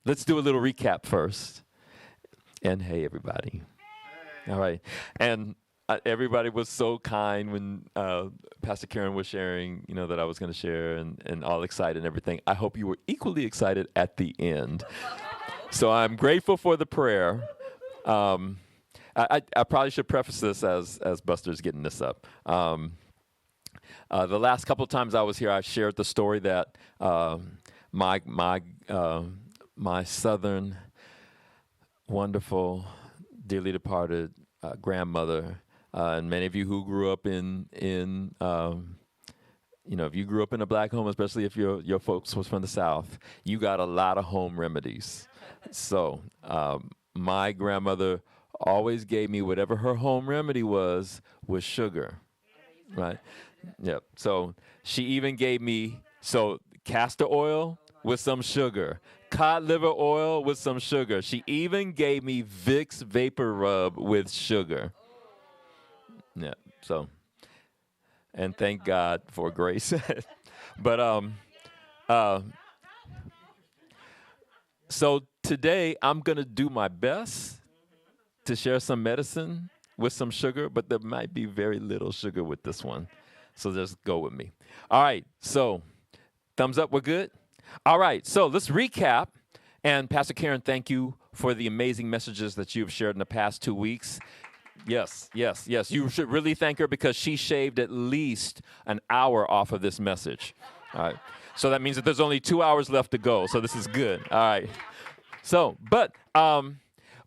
let's do a little recap first. And hey, everybody. All right. And everybody was so kind when Pastor Karen was sharing, that I was going to share and all excited and everything. I hope you were equally excited at the end. So I'm grateful for the prayer. I probably should preface this as Buster's getting this up. The last couple of times I was here, I shared the story that my southern, wonderful, dearly departed grandmother, and many of you who grew up in if you grew up in a black home, especially if your folks was from the South, you got a lot of home remedies. So my grandmother always gave me whatever her home remedy was sugar, right? Yep. So she even gave me castor oil with some sugar, cod liver oil with some sugar. She even gave me Vicks Vapor Rub with sugar. Yeah. So, and thank God for grace. But so today I'm gonna do my best to share some medicine with some sugar, but there might be very little sugar with this one. So just go with me. All right, so thumbs up, we're good? All right, so let's recap. And Pastor Karen, thank you for the amazing messages that you've shared in the past 2 weeks. Yes. You should really thank her because she shaved at least an hour off of this message. All right, so that means that there's only 2 hours left to go, so this is good. All right. So, but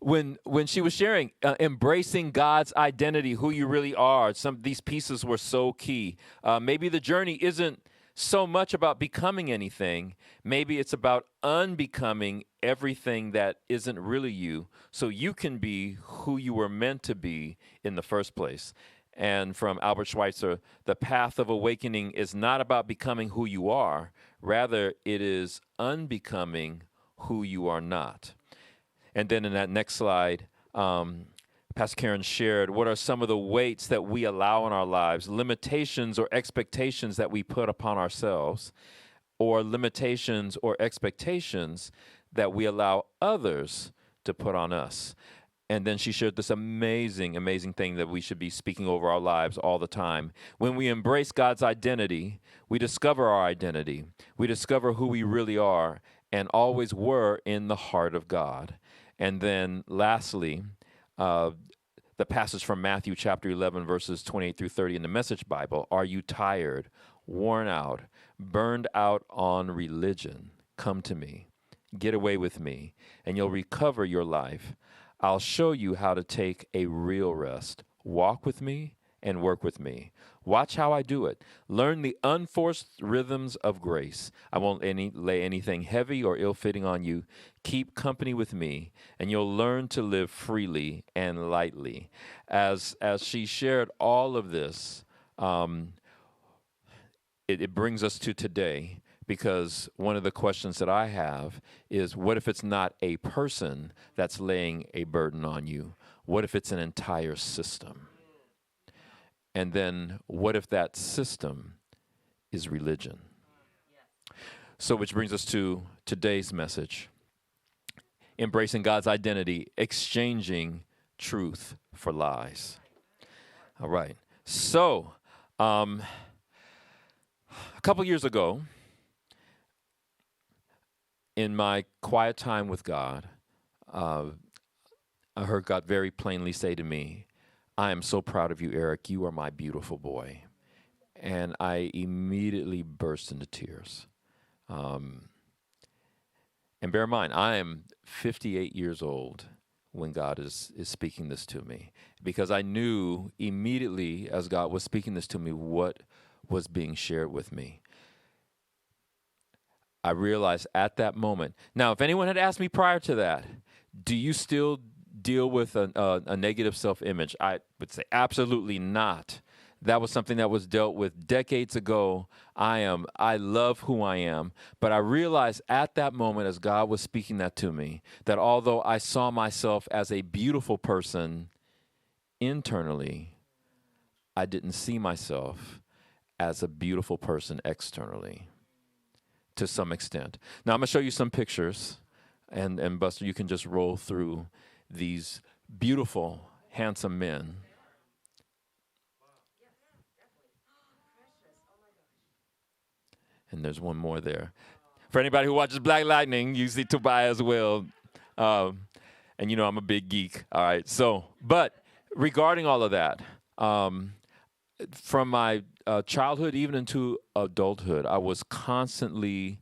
when she was sharing, embracing God's identity, who you really are, some of these pieces were so key. Maybe the journey isn't so much about becoming anything. Maybe it's about unbecoming everything that isn't really you, so you can be who you were meant to be in the first place. And from Albert Schweitzer, the path of awakening is not about becoming who you are. Rather, it is unbecoming who you are not. And then in that next slide, Pastor Karen shared what are some of the weights that we allow in our lives, limitations or expectations that we put upon ourselves, or limitations or expectations that we allow others to put on us. And then she shared this amazing, amazing thing that we should be speaking over our lives all the time. When we embrace God's identity, we discover our identity. We discover who we really are and always were in the heart of God. And then lastly, the passage from Matthew chapter 11, verses 28 through 30 in the Message Bible. Are you tired, worn out, burned out on religion? Come to me. Get away with me, and you'll recover your life. I'll show you how to take a real rest. Walk with me and work with me. Watch how I do it. Learn the unforced rhythms of grace. I won't lay anything heavy or ill-fitting on you. Keep company with me, and you'll learn to live freely and lightly. As she shared all of this, it brings us to today, because one of the questions that I have is, what if it's not a person that's laying a burden on you? What if it's an entire system? And then what if that system is religion? So which brings us to today's message. Embracing God's identity, exchanging truth for lies. All right. So a couple years ago, in my quiet time with God, I heard God very plainly say to me, I am so proud of you, Eric. You are my beautiful boy. And I immediately burst into tears. And bear in mind, I am 58 years old when God is speaking this to me, because I knew immediately as God was speaking this to me what was being shared with me. I realized at that moment. Now, if anyone had asked me prior to that, do you still deal with a negative self-image? I would say absolutely not. That was something that was dealt with decades ago. I love who I am. But I realized at that moment, as God was speaking that to me, that although I saw myself as a beautiful person internally, I didn't see myself as a beautiful person externally, to some extent. Now, I'm going to show you some pictures And Buster, you can just roll through these beautiful, handsome men. And there's one more there. For anybody who watches Black Lightning, you see Tobias as well. And you know I'm a big geek. All right. So, but regarding all of that, from my childhood even into adulthood, I was constantly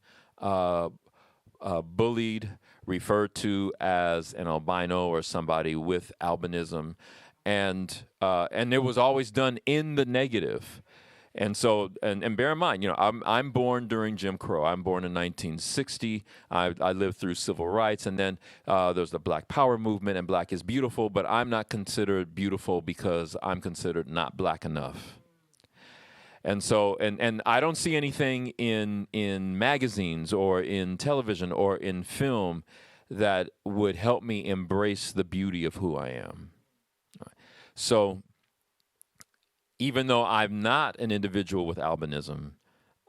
bullied, referred to as an albino or somebody with albinism, and it was always done in the negative. And so, and bear in mind, you know, I'm born during Jim Crow. I'm born in 1960. I lived through civil rights, and then there's the Black Power movement, and black is beautiful, but I'm not considered beautiful because I'm considered not black enough. And so, and I don't see anything in magazines or in television or in film that would help me embrace the beauty of who I am. So, even though I'm not an individual with albinism,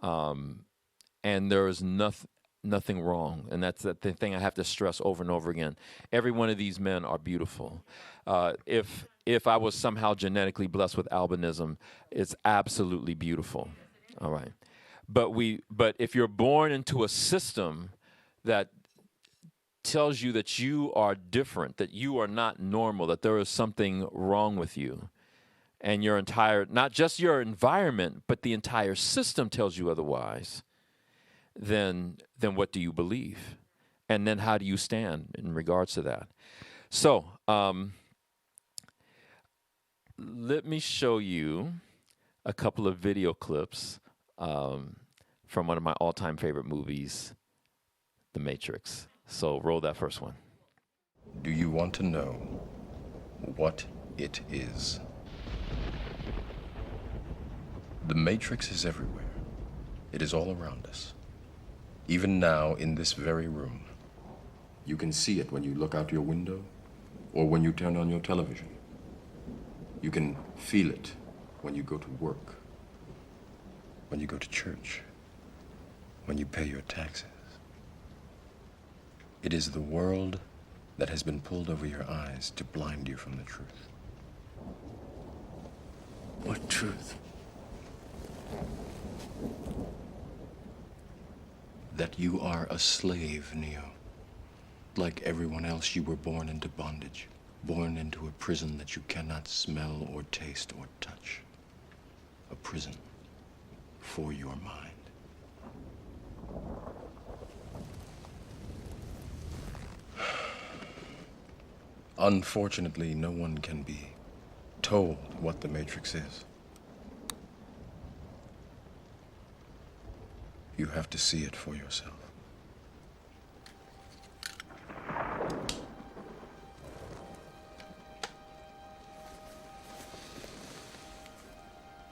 and there is nothing wrong, and that's the thing I have to stress over and over again. Every one of these men are beautiful. If I was somehow genetically blessed with albinism, it's absolutely beautiful. All right, but if you're born into a system that tells you that you are different, that you are not normal, that there is something wrong with you, and your entire, not just your environment, but the entire system tells you otherwise, then what do you believe? And then how do you stand in regards to that? So, let me show you a couple of video clips from one of my all-time favorite movies, The Matrix. So roll that first one. Do you want to know what it is? The Matrix is everywhere. It is all around us. Even now, in this very room. You can see it when you look out your window or when you turn on your television. You can feel it when you go to work, when you go to church, when you pay your taxes. It is the world that has been pulled over your eyes to blind you from the truth. What truth? That you are a slave, Neo. Like everyone else, you were born into bondage, born into a prison that you cannot smell or taste or touch. A prison for your mind. Unfortunately, no one can be told what the Matrix is. You have to see it for yourself.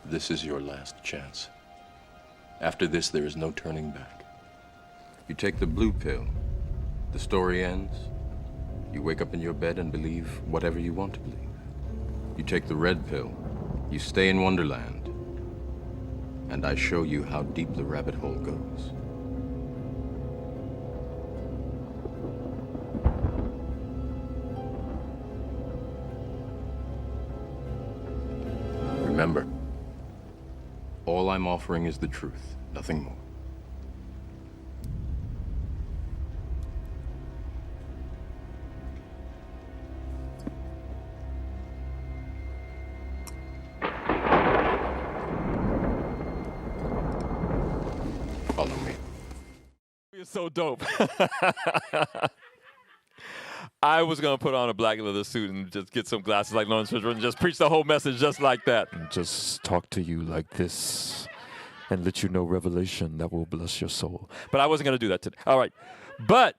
This is your last chance. After this, there is no turning back. You take the blue pill, the story ends. You wake up in your bed and believe whatever you want to believe. You take the red pill, you stay in Wonderland, and I show you how deep the rabbit hole goes. Remember, all I'm offering is the truth, nothing more. Follow me. It's so dope. I was going to put on a black leather suit and just get some glasses like Lawrence Fishburne and just preach the whole message just like that. And just talk to you like this and let you know revelation that will bless your soul. But I wasn't going to do that today. All right. But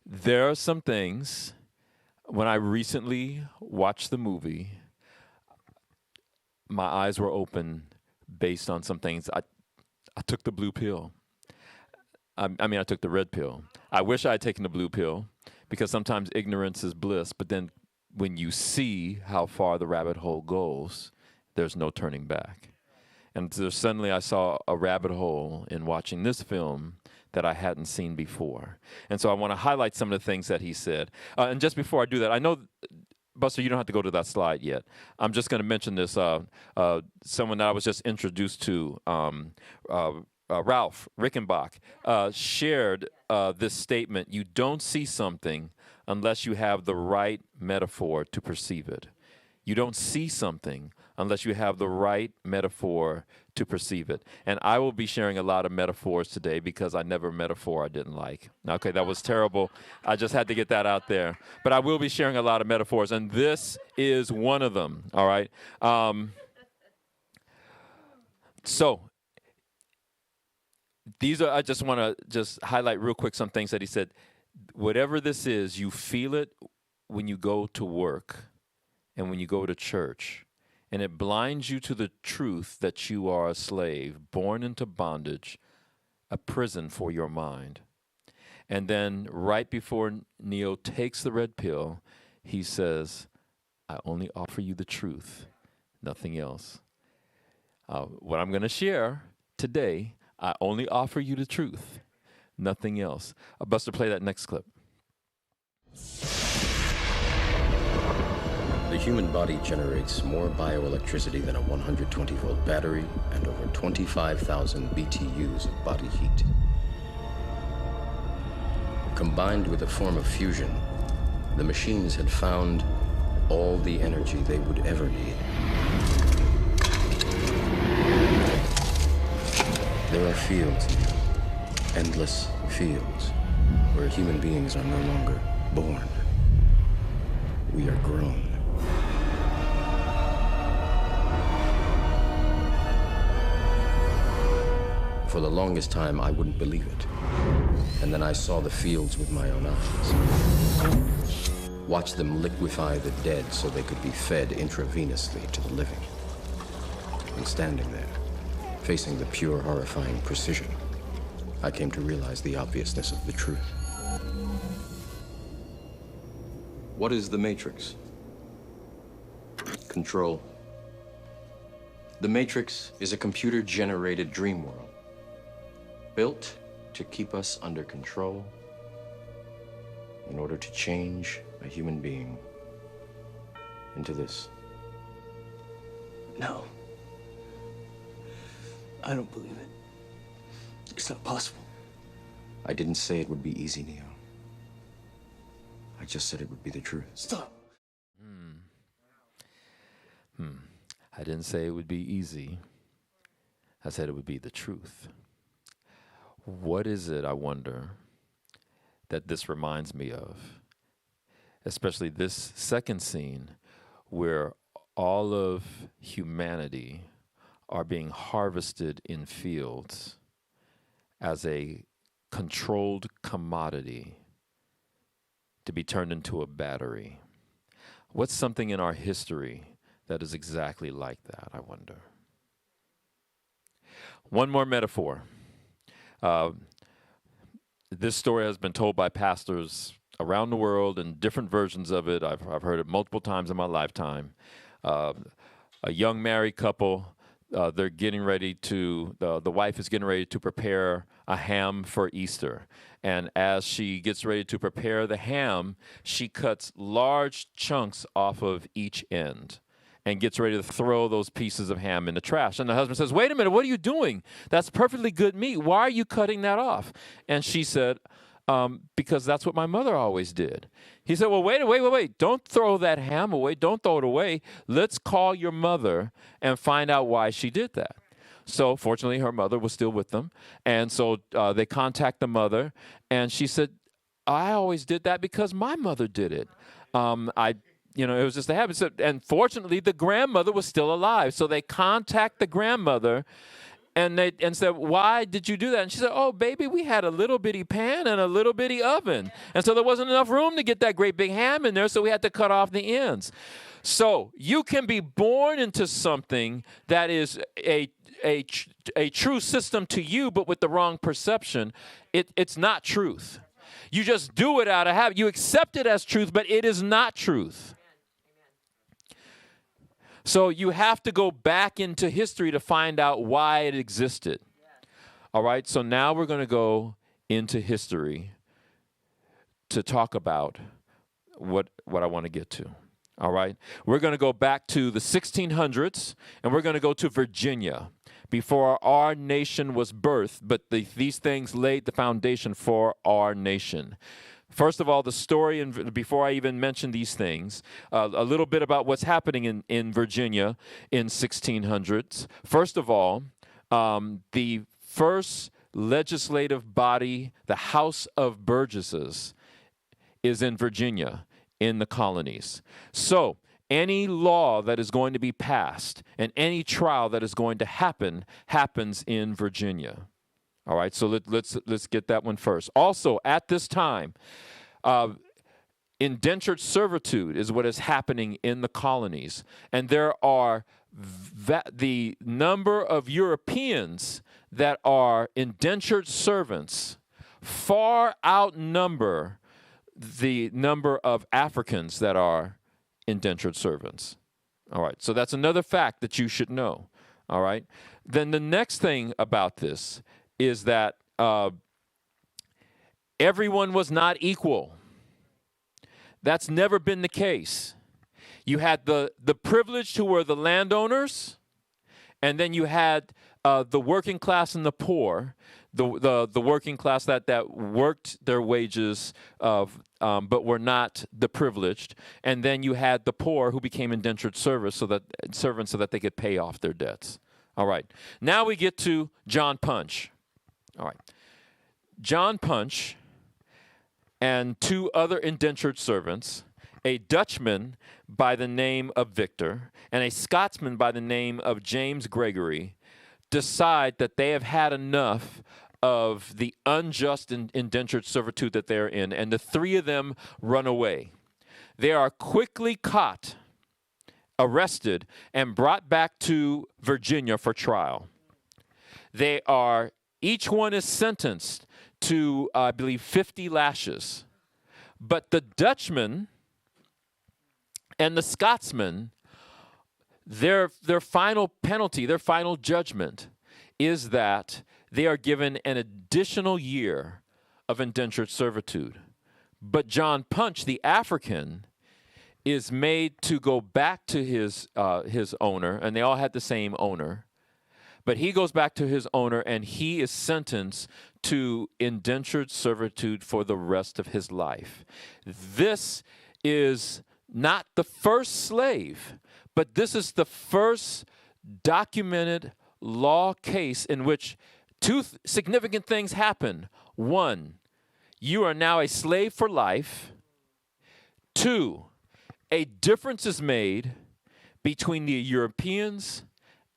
there are some things, when I recently watched the movie, my eyes were open based on some things. I took the blue pill. I took the red pill. I wish I had taken the blue pill because sometimes ignorance is bliss. But then when you see how far the rabbit hole goes, there's no turning back. And so suddenly I saw a rabbit hole in watching this film that I hadn't seen before. And so I want to highlight some of the things that he said. And just before I do that, I know, Buster, you don't have to go to that slide yet. I'm just going to mention this. Someone that I was just introduced to, Ralph Rickenbach, shared this statement: you don't see something unless you have the right metaphor to perceive it. You don't see something unless you have the right metaphor to perceive it. And I will be sharing a lot of metaphors today because I never metaphor I didn't like. Okay, that was terrible. I just had to get that out there. But I will be sharing a lot of metaphors, and this is one of them, all right? So these are, I just want to just highlight real quick some things that he said. Whatever this is, you feel it when you go to work and when you go to church, and it blinds you to the truth that you are a slave, born into bondage, a prison for your mind. And then right before Neo takes the red pill, he says, I only offer you the truth, nothing else. What I'm going to share today, I only offer you the truth, nothing else. Buster, play that next clip. The human body generates more bioelectricity than a 120-volt battery and over 25,000 BTUs of body heat. Combined with a form of fusion, the machines had found all the energy they would ever need. There are fields now, endless fields, where human beings are no longer born. We are grown. For the longest time, I wouldn't believe it. And then I saw the fields with my own eyes. Watched them liquefy the dead so they could be fed intravenously to the living. And standing there, facing the pure, horrifying precision, I came to realize the obviousness of the truth. What is the Matrix? Control. The Matrix is a computer-generated dream world, built to keep us under control in order to change a human being into this. No. I don't believe it. It's not possible. I didn't say it would be easy, Neo. I just said it would be the truth. Stop. I didn't say it would be easy. I said it would be the truth. What is it, I wonder, that this reminds me of? Especially this second scene where all of humanity are being harvested in fields as a controlled commodity to be turned into a battery. What's something in our history that is exactly like that, I wonder? One more metaphor. This story has been told by pastors around the world and different versions of it. I've heard it multiple times in my lifetime. A young married couple, they're getting ready to, the wife is getting ready to prepare a ham for Easter. And as she gets ready to prepare the ham, she cuts large chunks off of each end and gets ready to throw those pieces of ham in the trash. And the husband says, wait a minute, what are you doing? That's perfectly good meat. Why are you cutting that off? And she said, because that's what my mother always did. He said, well, wait. Don't throw that ham away. Don't throw it away. Let's call your mother and find out why she did that. So fortunately, her mother was still with them. And so they contact the mother. And she said, I always did that because my mother did it. It was just a habit. So, and fortunately, the grandmother was still alive. So they contact the grandmother and said, why did you do that? And she said, oh, baby, we had a little bitty pan and a little bitty oven. And so there wasn't enough room to get that great big ham in there, so we had to cut off the ends. So you can be born into something that is a true system to you, but with the wrong perception. It's not truth. You just do it out of habit. You accept it as truth, but it is not truth. So you have to go back into history to find out why it existed. All right, so now we're going to go into history to talk about what I want to get to. All right? We're going to go back to the 1600s, and we're going to go to Virginia before our nation was birthed, but these things laid the foundation for our nation. First of all, the story, and before I even mention these things, a little bit about what's happening in Virginia in 1600s. First of all, the first legislative body, the House of Burgesses, is in Virginia in the colonies. So any law that is going to be passed and any trial that is going to happen happens in Virginia. All right, so let's get that one first. Also, at this time, indentured servitude is what is happening in the colonies, and there are the number of Europeans that are indentured servants far outnumber the number of Africans that are indentured servants. All right, so that's another fact that you should know. All right, then the next thing about this is that everyone was not equal. That's never been the case. You had the privileged who were the landowners, and then you had the working class and the poor, the working class that worked their wages but were not the privileged, and then you had the poor who became indentured servants so that they could pay off their debts. All right. Now we get to John Punch. All right. John Punch and two other indentured servants, a Dutchman by the name of Victor and a Scotsman by the name of James Gregory, decide that they have had enough of the unjust indentured servitude that they're in, and the three of them run away. They are quickly caught, arrested, and brought back to Virginia for trial. Each one is sentenced to, I believe, 50 lashes. But the Dutchman and the Scotsman, their final penalty, their final judgment is that they are given an additional year of indentured servitude. But John Punch, the African, is made to go back to his owner, and they all had the same owner. But he goes back to his owner, and he is sentenced to indentured servitude for the rest of his life. This is not the first slave, but this is the first documented law case in which two significant things happen. One, you are now a slave for life. Two, a difference is made between the Europeans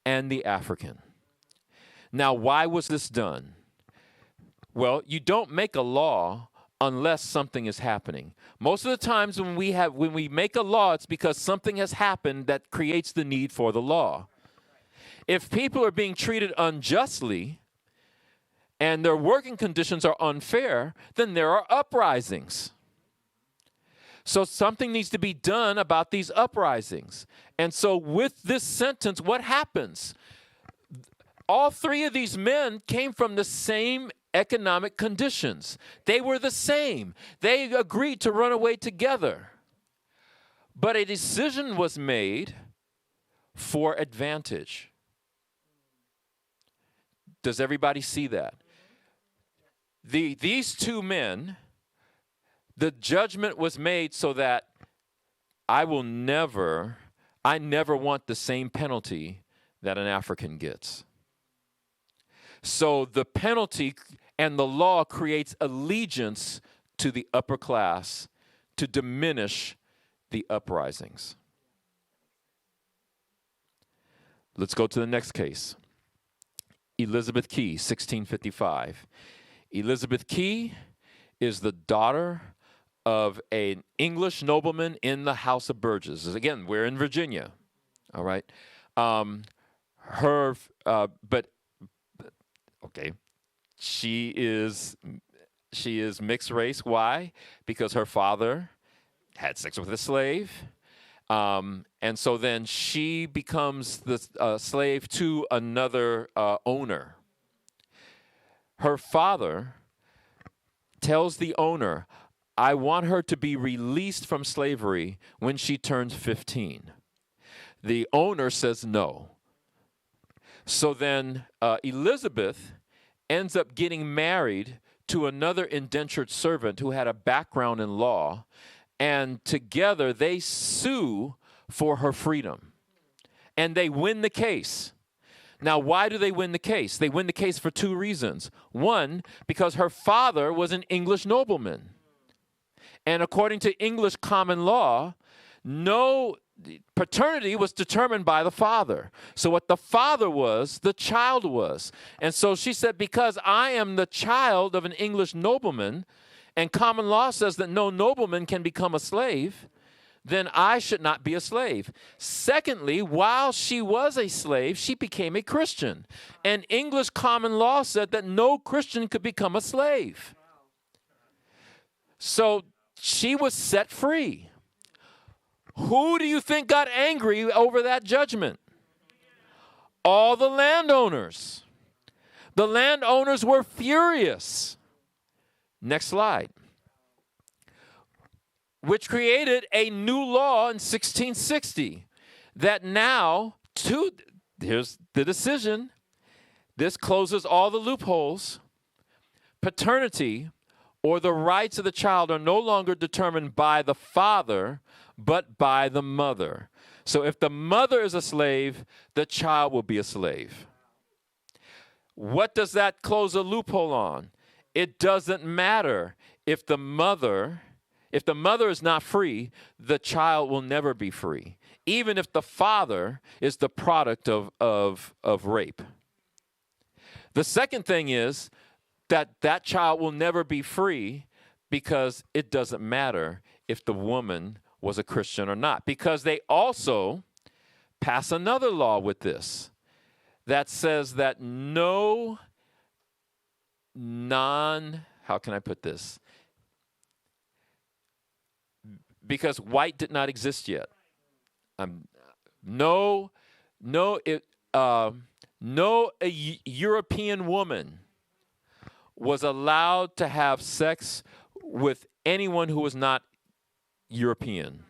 and the African. Now, why was this done? Well, you don't make a law unless something is happening. Most of the times when we make a law, it's because something has happened that creates the need for the law. If people are being treated unjustly and their working conditions are unfair, then there are uprisings. So something needs to be done about these uprisings. And so with this sentence, what happens? All three of these men came from the same economic conditions. They were the same. They agreed to run away together. But a decision was made for advantage. Does everybody see that? These two men, the judgment was made so that I never want the same penalty that an African gets. So the penalty and the law creates allegiance to the upper class to diminish the uprisings. Let's go to the next case. Elizabeth Key, 1655. Elizabeth Key is the daughter of an English nobleman in the House of Burgesses. Again, we're in Virginia. All right. Okay, she is mixed race. Why? Because her father had sex with a slave, and so then she becomes the slave to another owner. Her father tells the owner, I want her to be released from slavery when she turns 15. The owner says no. So then Elizabeth ends up getting married to another indentured servant who had a background in law, and together they sue for her freedom. And they win the case. Now, why do they win the case? They win the case for two reasons. One, because her father was an English nobleman. And according to English common law, no paternity was determined by the father. So what the father was, the child was. And so she said, because I am the child of an English nobleman, and common law says that no nobleman can become a slave, then I should not be a slave. Secondly, while she was a slave, she became a Christian. And English common law said that no Christian could become a slave. So she was set free. Who do you think got angry over that judgment? All the landowners. The landowners were furious. Next slide. Which created a new law in 1660 that now, here's the decision. This closes all the loopholes. Paternity or the rights of the child are no longer determined by the father, but by the mother. So if the mother is a slave, the child will be a slave. What does that close a loophole on? It doesn't matter if the mother is not free, the child will never be free, even if the father is the product of rape. The second thing is that child will never be free because it doesn't matter if the woman was a Christian or not, because they also pass another law with this that says that how can I put this? Because white did not exist yet. No European woman was allowed to have sex with anyone who was not European.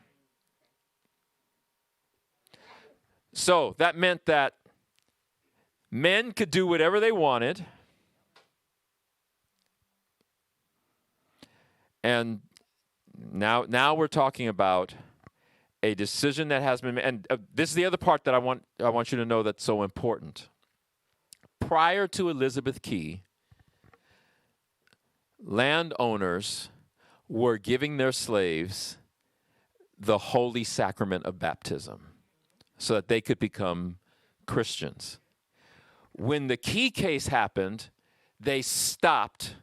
So that meant that men could do whatever they wanted, and now we're talking about a decision that has been made. And this is the other part that I want you to know that's so important. Prior to Elizabeth Key, landowners were giving their slaves the holy sacrament of baptism so that they could become Christians. When the Key case happened, they stopped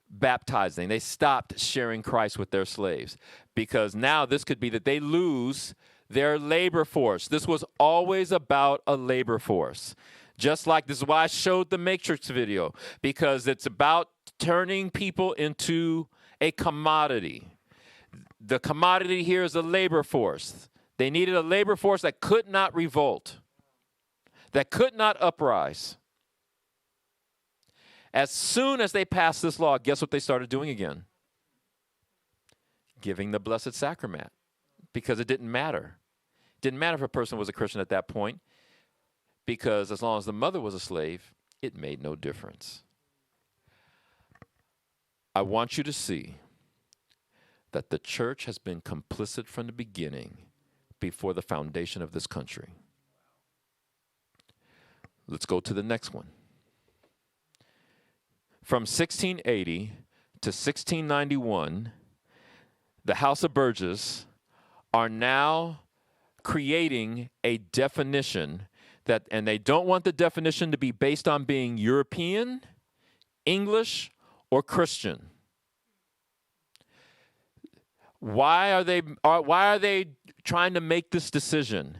baptizing. They stopped sharing Christ with their slaves because now this could be that they lose their labor force. This was always about a labor force. Just like this is why I showed the Matrix video, because it's about turning people into a commodity. The commodity here is a labor force. They needed a labor force that could not revolt, that could not uprise. As soon as they passed this law, guess what they started doing again? Giving the Blessed Sacrament, because it didn't matter. It didn't matter if a person was a Christian at that point, because as long as the mother was a slave, it made no difference. I want you to see that the church has been complicit from the beginning, before the foundation of this country. Let's go to the next one. From 1680 to 1691, the House of Burgesses are now creating a definition and they don't want the definition to be based on being European, English, or Christian. Why are they trying to make this decision?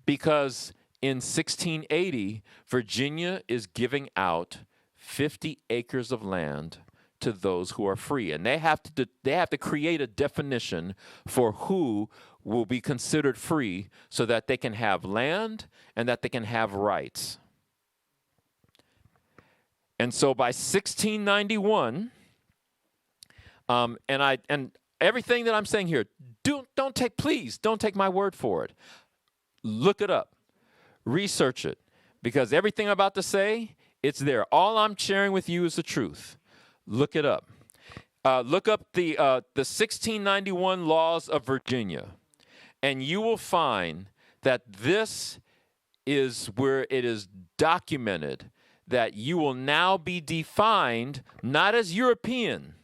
Because in 1680, Virginia is giving out 50 acres of land to those who are free, and they have to create a definition for who will be considered free so that they can have land and that they can have rights. And so by 1691, and everything that I'm saying here, please don't take my word for it. Look it up, research it, because everything I'm about to say, it's there. All I'm sharing with you is the truth. Look it up. Look up the 1691 laws of Virginia, and you will find that this is where it is documented that you will now be defined not as European,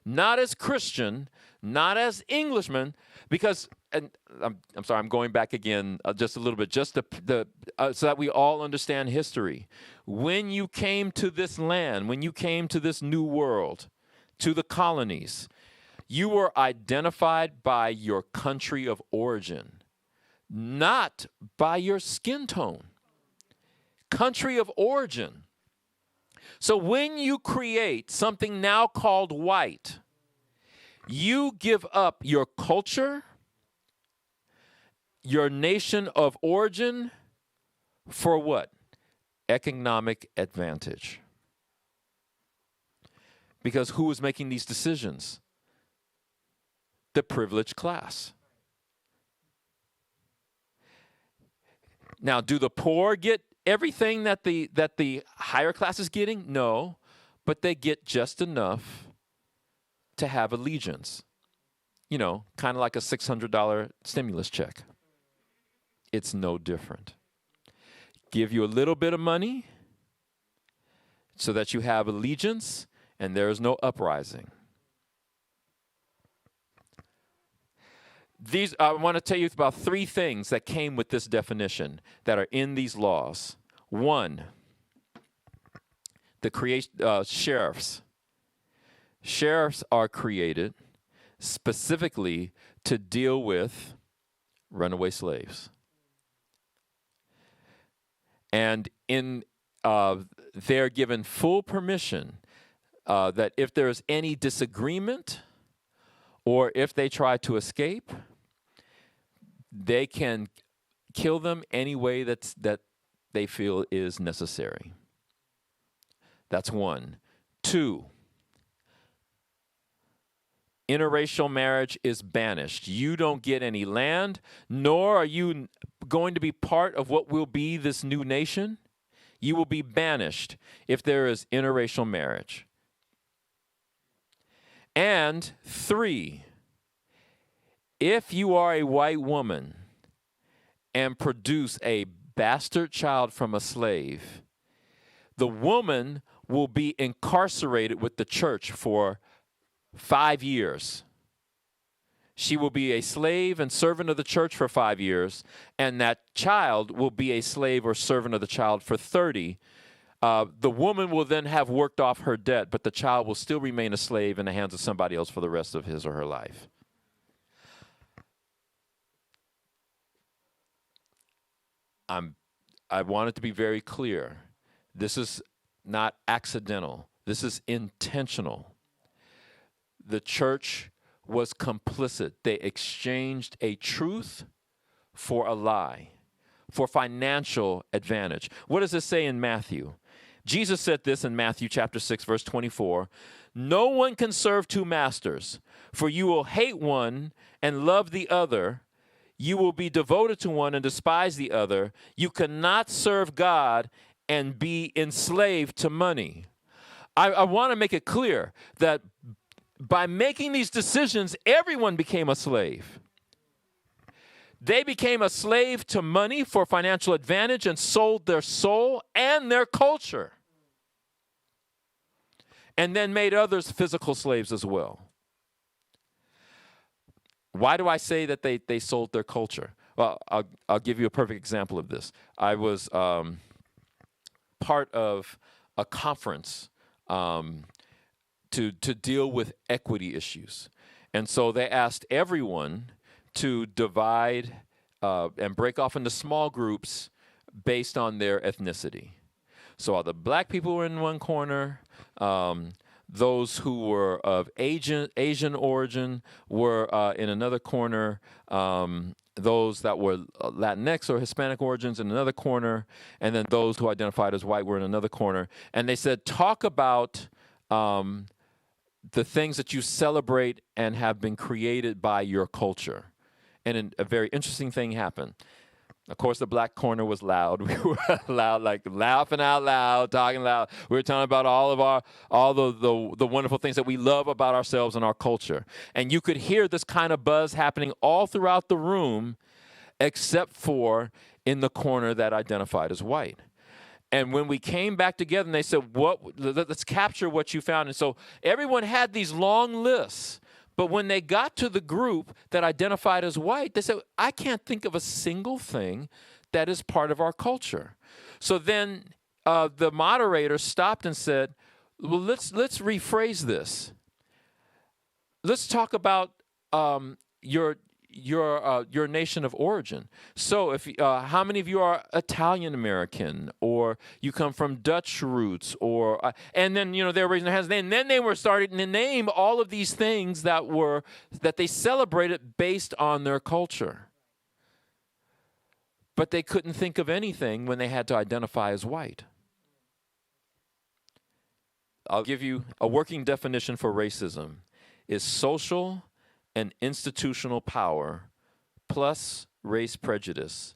not as Christian, not as Englishman, because, and I'm sorry, I'm going back again just a little bit, just so that we all understand history. When you came to this land, when you came to this new world, to the colonies, you were identified by your country of origin, not by your skin tone. Country of origin. So when you create something now called white, you give up your culture, your nation of origin, for what? Economic advantage. Because who is making these decisions? The privileged class. Now, do the poor get everything that the higher class is getting? No, but they get just enough to have allegiance. You know, kind of like a $600 stimulus check. It's no different. Give you a little bit of money so that you have allegiance and there is no uprising. I want to tell you about three things that came with this definition that are in these laws. One, the sheriffs. Sheriffs are created specifically to deal with runaway slaves. And they're given full permission that if there's any disagreement or if they try to escape, they can kill them any way that they feel is necessary. That's one. Two, interracial marriage is banished. You don't get any land, nor are you going to be part of what will be this new nation. You will be banished if there is interracial marriage. And three, if you are a white woman and produce a bastard child from a slave, the woman will be incarcerated with the church for 5 years. She will be a slave and servant of the church for 5 years, and that child will be a slave or servant of the child for 30. The woman will then have worked off her debt, but the child will still remain a slave in the hands of somebody else for the rest of his or her life. I want it to be very clear. This is not accidental. This is intentional. The church was complicit. They exchanged a truth for a lie, for financial advantage. What does it say in Matthew? Jesus said this in Matthew chapter 6, verse 24. No one can serve two masters, for you will hate one and love the other. You will be devoted to one and despise the other. You cannot serve God and be enslaved to money. I want to make it clear that by making these decisions, everyone became a slave. They became a slave to money for financial advantage and sold their soul and their culture. And then made others physical slaves as well. Why do I say that they sold their culture? Well, I'll give you a perfect example of this. I was part of a conference to deal with equity issues. And so they asked everyone to divide and break off into small groups based on their ethnicity. So all the black people were in one corner, Those who were of Asian origin were in another corner. Those that were Latinx or Hispanic origins in another corner. And then those who identified as white were in another corner. And they said, talk about the things that you celebrate and have been created by your culture. And a very interesting thing happened. Of course, the black corner was loud. We were loud, like laughing out loud, talking loud. We were talking about all the wonderful things that we love about ourselves and our culture. And you could hear this kind of buzz happening all throughout the room, except for in the corner that identified as white. And when we came back together, and they said, let's capture what you found. And so everyone had these long lists. But when they got to the group that identified as white, they said, I can't think of a single thing that is part of our culture. So then the moderator stopped and said, well, let's rephrase this. Let's talk about your nation of origin. So if how many of you are Italian American, or you come from Dutch roots, or and then they were raising their hands, and then they were starting to name all of these things that they celebrated based on their culture. But they couldn't think of anything when they had to identify as white. I'll give you a working definition for racism: is social and institutional power plus race prejudice,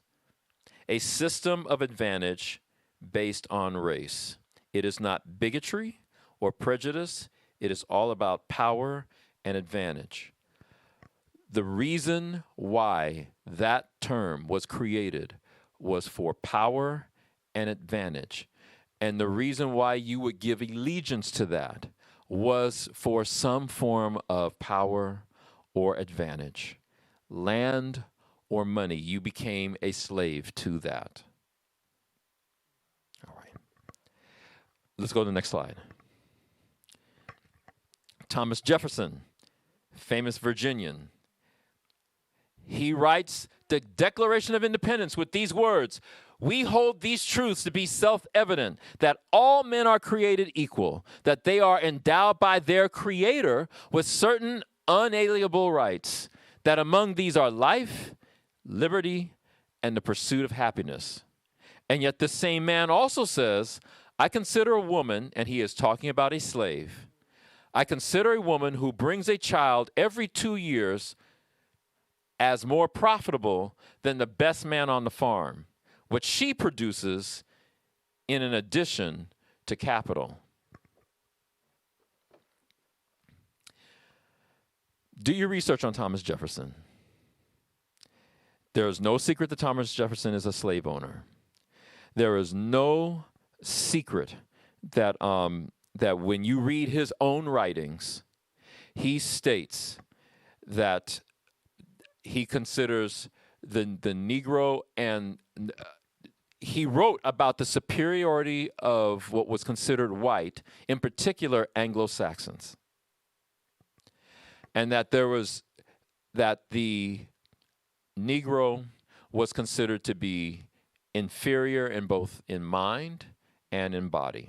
a system of advantage based on race. It is not bigotry or prejudice. It is all about power and advantage. The reason why that term was created was for power and advantage. And the reason why you would give allegiance to that was for some form of power or advantage, land or money. You became a slave to that. All right. Let's go to the next slide. Thomas Jefferson, famous Virginian. He writes the Declaration of Independence with these words: we hold these truths to be self-evident, that all men are created equal, that they are endowed by their Creator with certain unalienable rights, that among these are life, liberty, and the pursuit of happiness. And yet this same man also says, I consider a woman, and he is talking about a slave, I consider a woman who brings a child every 2 years as more profitable than the best man on the farm, which she produces in an addition to capital. Do your research on Thomas Jefferson. There is no secret that Thomas Jefferson is a slave owner. There is no secret that that when you read his own writings, he states that he considers the Negro, and he wrote about the superiority of what was considered white, in particular Anglo-Saxons. And that the Negro was considered to be inferior in both in mind and in body.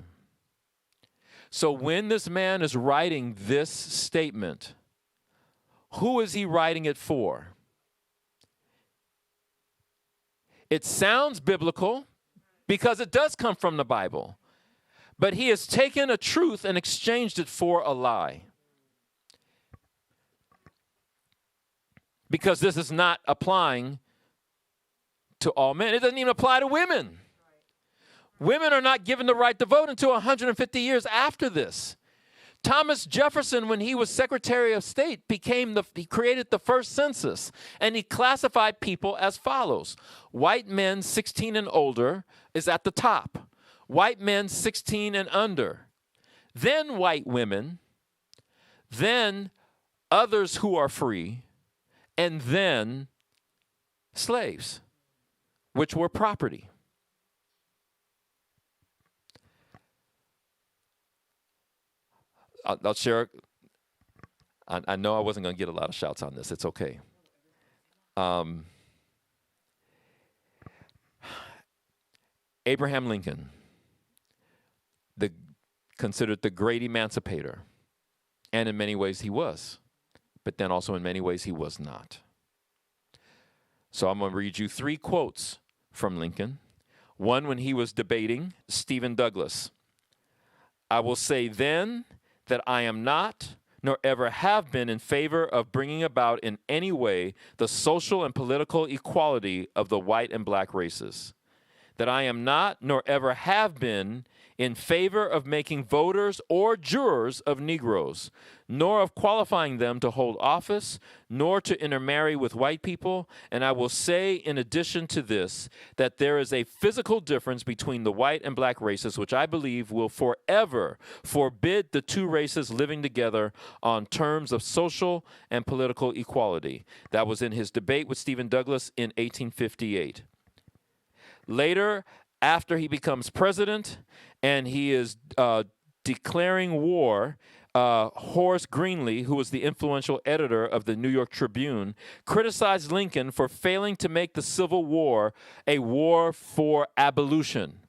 So when this man is writing this statement, who is he writing it for? It sounds biblical because it does come from the Bible, but he has taken a truth and exchanged it for a lie. Because this is not applying to all men. It doesn't even apply to women. Women are not given the right to vote until 150 years after this. Thomas Jefferson, when he was Secretary of State, he created the first census, and he classified people as follows. White men 16 and older is at the top. White men 16 and under. Then white women. Then others who are free. And then slaves, which were property. I'll share. I know I wasn't going to get a lot of shouts on this. It's okay. Abraham Lincoln, considered the great emancipator. And in many ways he was. But then also in many ways he was not. So I'm going to read you 3 quotes from Lincoln. One when he was debating Stephen Douglas. I will say then that I am not, nor ever have been in favor of bringing about in any way the social and political equality of the white and black races. That I am not, nor ever have been, in favor of making voters or jurors of Negroes, nor of qualifying them to hold office, nor to intermarry with white people. And I will say, in addition to this, that there is a physical difference between the white and black races, which I believe will forever forbid the 2 races living together on terms of social and political equality. That was in his debate with Stephen Douglas in 1858. Later, after he becomes president and he is declaring war, Horace Greeley, who was the influential editor of the New York Tribune, criticized Lincoln for failing to make the Civil War a war for abolition.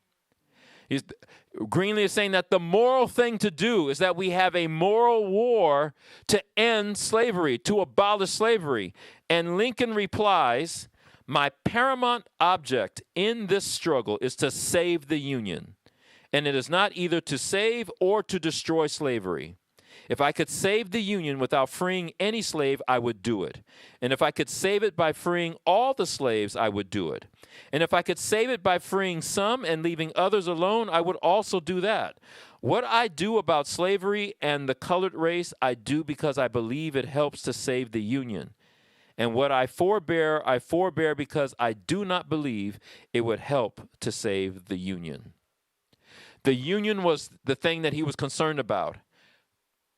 Greeley is saying that the moral thing to do is that we have a moral war to end slavery, to abolish slavery. And Lincoln replies, my paramount object in this struggle is to save the Union, and it is not either to save or to destroy slavery. If I could save the Union without freeing any slave, I would do it. And if I could save it by freeing all the slaves, I would do it. And if I could save it by freeing some and leaving others alone, I would also do that. What I do about slavery and the colored race, I do because I believe it helps to save the Union. And what I forbear because I do not believe it would help to save the Union. The Union was the thing that he was concerned about.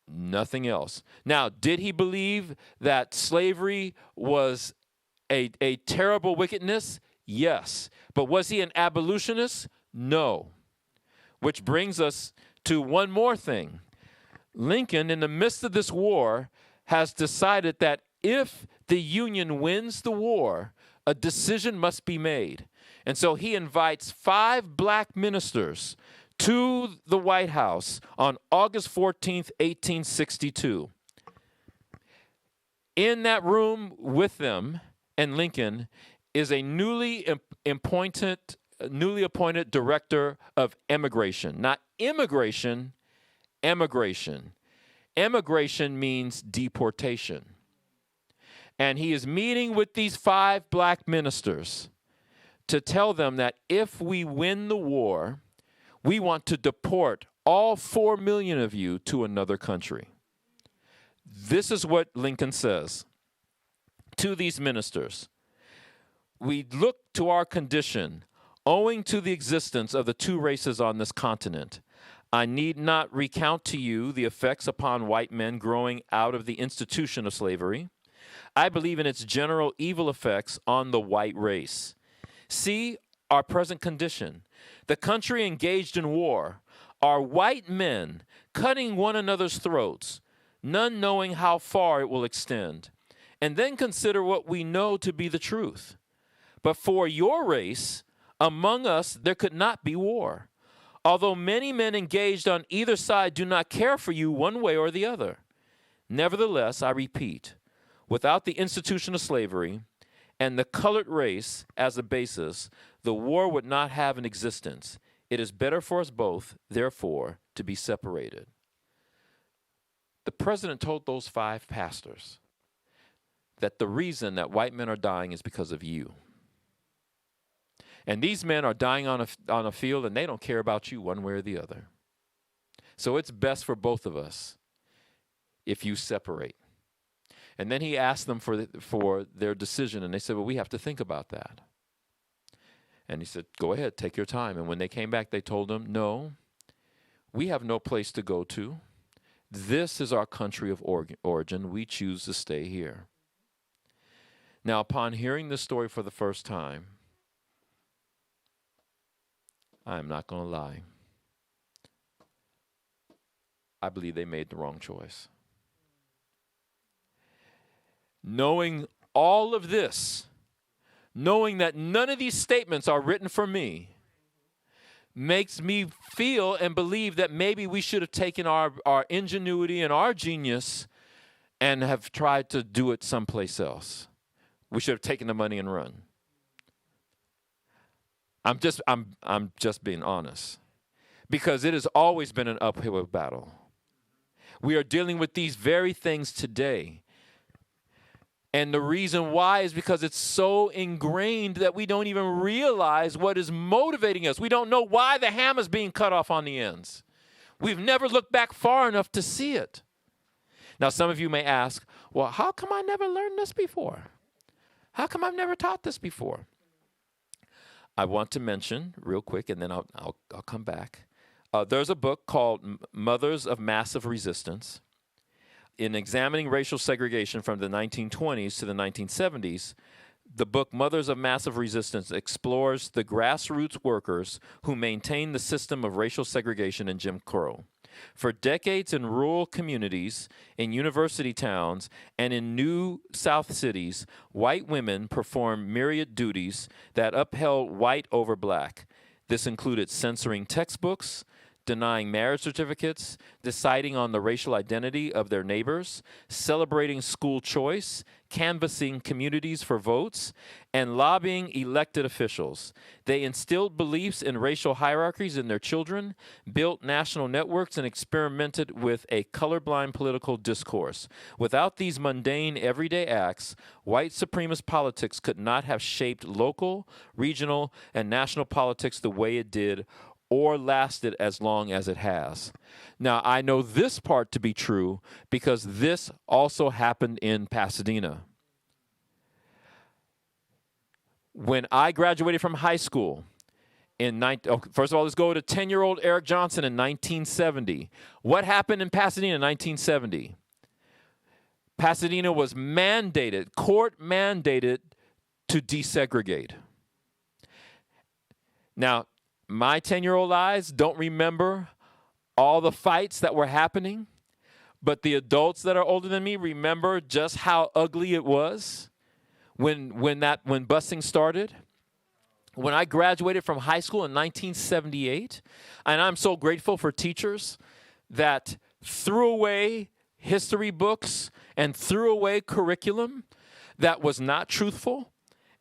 Nothing else. Now, did he believe that slavery was a terrible wickedness? Yes. But was he an abolitionist? No. Which brings us to one more thing. Lincoln, in the midst of this war, has decided that if the Union wins the war, a decision must be made. And so he invites 5 black ministers to the White House on August 14th, 1862. In that room with them and Lincoln is a newly appointed director of immigration. Not immigration, emigration. Emigration means deportation. And he is meeting with these 5 black ministers to tell them that if we win the war, we want to deport all 4 million of you to another country. This is what Lincoln says to these ministers. We look to our condition, owing to the existence of the 2 races on this continent. I need not recount to you the effects upon white men growing out of the institution of slavery. I believe in its general evil effects on the white race. See our present condition. The country engaged in war are white men cutting one another's throats, none knowing how far it will extend. And then consider what we know to be the truth. But for your race, among us there could not be war, although many men engaged on either side do not care for you one way or the other. Nevertheless, I repeat, without the institution of slavery and the colored race as a basis, the war would not have an existence. It is better for us both, therefore, to be separated. The president told those 5 pastors that the reason that white men are dying is because of you. And these men are dying on a field, and they don't care about you one way or the other. So it's best for both of us if you separate. And then he asked them for their decision, and they said, well, we have to think about that. And he said, go ahead, take your time. And when they came back, they told him, no, we have no place to go to. This is our country of origin. We choose to stay here. Now, upon hearing this story for the first time, I'm not going to lie. I believe they made the wrong choice. Knowing all of this, knowing that none of these statements are written for me, makes me feel and believe that maybe we should have taken our ingenuity and our genius and have tried to do it someplace else. We should have taken the money and run. I'm just being honest, because it has always been an uphill battle. We are dealing with these very things today. And the reason why is because it's so ingrained that we don't even realize what is motivating us. We don't know why the ham is being cut off on the ends. We've never looked back far enough to see it. Now, some of you may ask, well, how come I never learned this before? How come I've never taught this before? I want to mention real quick, and then I'll come back. There's a book called Mothers of Massive Resistance. In examining racial segregation from the 1920s to the 1970s, the book Mothers of Massive Resistance explores the grassroots workers who maintained the system of racial segregation in Jim Crow. For decades in rural communities, in university towns, and in new South cities, white women performed myriad duties that upheld white over black. This included censoring textbooks, denying marriage certificates, deciding on the racial identity of their neighbors, celebrating school choice, canvassing communities for votes, and lobbying elected officials. They instilled beliefs in racial hierarchies in their children, built national networks, and experimented with a colorblind political discourse. Without these mundane, everyday acts, white supremacist politics could not have shaped local, regional, and national politics the way it did, or lasted as long as it has. Now, I know this part to be true because this also happened in Pasadena. When I graduated from high school, first of all, let's go to 10-year-old Eric Johnson in 1970. What happened in Pasadena in 1970? Pasadena was mandated, court mandated, to desegregate. Now, my 10-year-old eyes don't remember all the fights that were happening, but the adults that are older than me remember just how ugly it was when busing started. When I graduated from high school in 1978, and I'm so grateful for teachers that threw away history books and threw away curriculum that was not truthful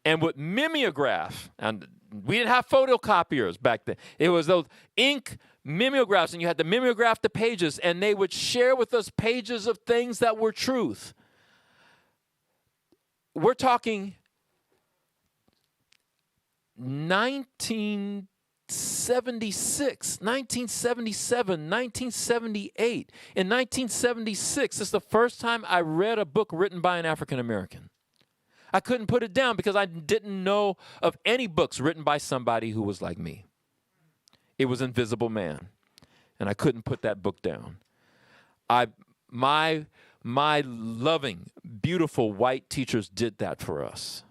and would mimeograph, and we didn't have photocopiers back then. It was those ink mimeographs, and you had to mimeograph the pages, and they would share with us pages of things that were truth. We're talking 1976, 1977, 1978. In 1976, this is the first time I read a book written by an African American. I couldn't put it down because I didn't know of any books written by somebody who was like me. It was Invisible Man, and I couldn't put that book down. My loving, beautiful white teachers did that for us.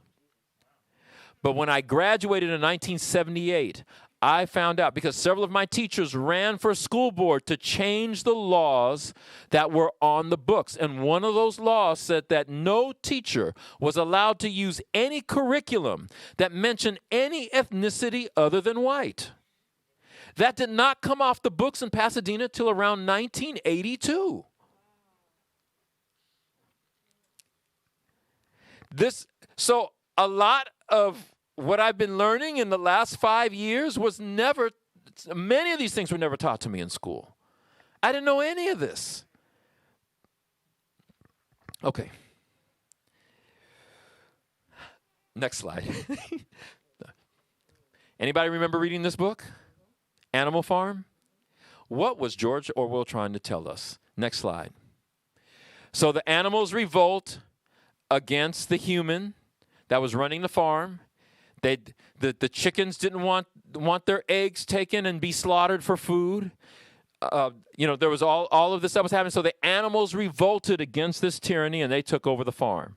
But when I graduated in 1978, I found out, because several of my teachers ran for school board to change the laws that were on the books. And one of those laws said that no teacher was allowed to use any curriculum that mentioned any ethnicity other than white. That did not come off the books in Pasadena till around 1982. So a lot of what I've been learning in the last 5 years many of these things were never taught to me in school. I didn't know any of this. Okay. Next slide. Anybody remember reading this book? Animal Farm? What was George Orwell trying to tell us? Next slide. So the animals revolt against the human that was running the farm. The chickens didn't want their eggs taken and be slaughtered for food. There was all of this that was happening. So the animals revolted against this tyranny, and they took over the farm.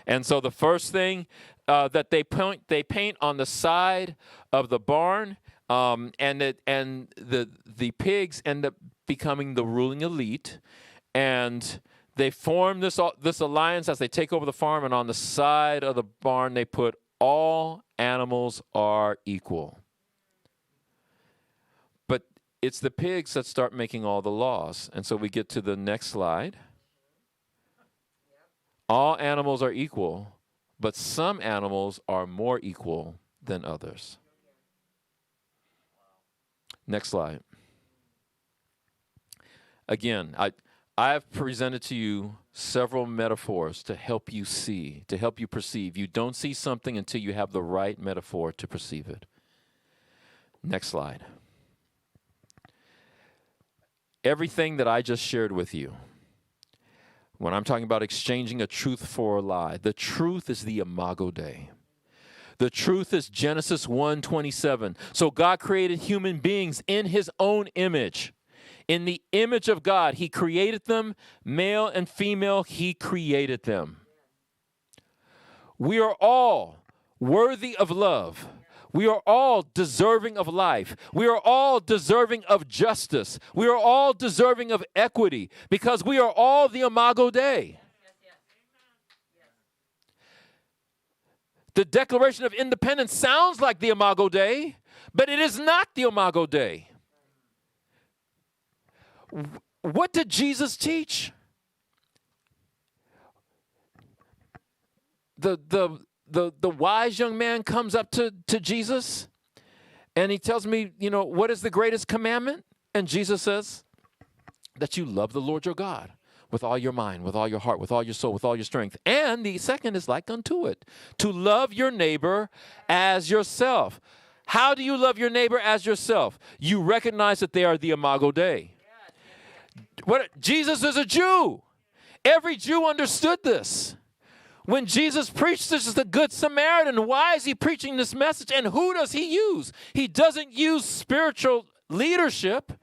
And so the first thing that they paint on the side of the barn, and the pigs end up becoming the ruling elite, and they form this alliance as they take over the farm. And on the side of the barn, they put all animals are equal. it's the pigs that start making all the laws. And so we get to the next slide. All animals are equal, but some animals are more equal than others. Next slide. Again, I've presented to you several metaphors to help you see, to help you perceive. You don't see something until you have the right metaphor to perceive it. Next slide. Everything that I just shared with you, when I'm talking about exchanging a truth for a lie, the truth is the imago Dei. The truth is Genesis 1:27. So God created human beings in his own image. In the image of God, he created them, male and female, he created them. We are all worthy of love. We are all deserving of life. We are all deserving of justice. We are all deserving of equity because we are all the imago Dei. The Declaration of Independence sounds like the imago Dei, but it is not the imago Dei. What did Jesus teach? The wise young man comes up to Jesus and he tells me, what is the greatest commandment? And Jesus says that you love the Lord your God with all your mind, with all your heart, with all your soul, with all your strength. And the second is like unto it, to love your neighbor as yourself. How do you love your neighbor as yourself? You recognize that they are the imago Dei. Jesus is a Jew. Every Jew understood this. When Jesus preached, this is the Good Samaritan. Why is he preaching this message? And who does he use? He doesn't use spiritual leadership.